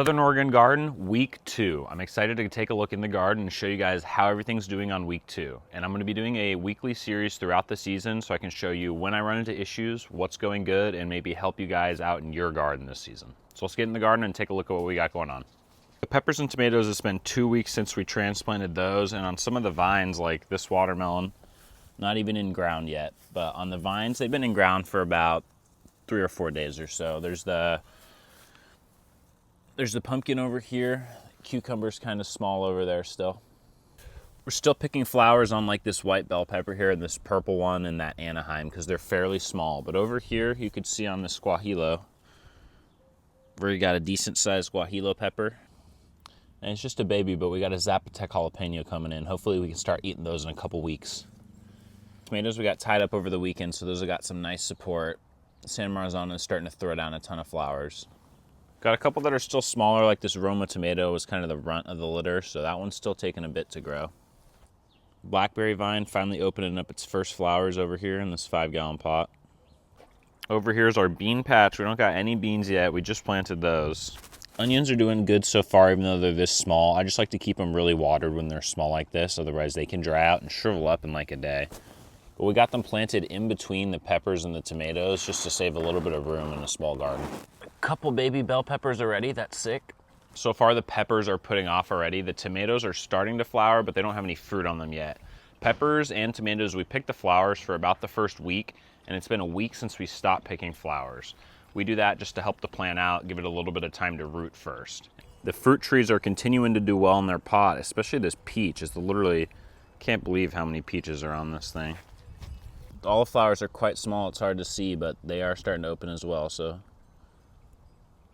Southern Oregon garden, week 2. I'm excited to take a look in the garden and show you guys how everything's doing on week 2. And I'm going to be doing a weekly series throughout the season so I can show you when I run into issues, what's going good, and maybe help you guys out in your garden this season. So let's get in the garden and take a look at what we got going on. The peppers and tomatoes, it's been 2 weeks since we transplanted those, and on some of the vines, like this watermelon, not even in ground yet, but on the vines, they've been in ground for about 3 or 4 days or so. There's the pumpkin over here. Cucumber's kind of small over there still. We're still picking flowers on like this white bell pepper here and this purple one and that Anaheim because they're fairly small. But over here, you could see on this guajillo, where you got a decent sized guajillo pepper. And it's just a baby, but we got a Zapotec jalapeno coming in. Hopefully we can start eating those in a couple weeks. Tomatoes we got tied up over the weekend, so those have got some nice support. San Marzano is starting to throw down a ton of flowers. Got a couple that are still smaller, like this Roma tomato was kind of the runt of the litter, so that one's still taking a bit to grow. Blackberry vine finally opening up its first flowers over here in this 5-gallon pot. Over here is our bean patch. We don't got any beans yet. We just planted those. Onions are doing good so far, even though they're this small. I just like to keep them really watered when they're small like this, otherwise they can dry out and shrivel up in like a day. But we got them planted in between the peppers and the tomatoes just to save a little bit of room in a small garden. Couple baby bell peppers already. That's sick. So far the peppers are putting off already. The tomatoes are starting to flower, but they don't have any fruit on them yet. Peppers and tomatoes, we picked the flowers for about the first week, and it's been a week since we stopped picking flowers. We do that just to help the plant out, give it a little bit of time to root first. The fruit trees are continuing to do well in their pot, especially this peach. It's literally, can't believe how many peaches are on this thing. All the flowers are quite small. It's hard to see, but they are starting to open as well, so.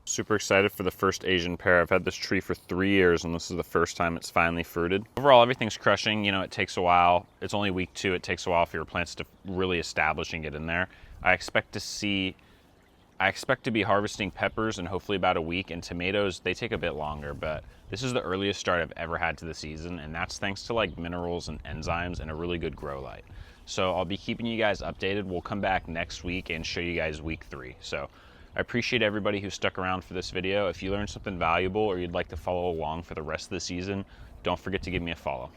Super excited for the first Asian pear. I've had this tree for 3 years and this is the first time it's finally fruited. Overall, everything's crushing. You know, it takes a while. It's only week 2. It takes a while for your plants to really establish and get in there. I expect to be harvesting peppers in hopefully about a week, and tomatoes, they take a bit longer, but this is the earliest start I've ever had to the season, and that's thanks to like minerals and enzymes and a really good grow light. So I'll be keeping you guys updated. We'll come back next week and show you guys week 3. So I appreciate everybody who stuck around for this video. If you learned something valuable or you'd like to follow along for the rest of the season, don't forget to give me a follow.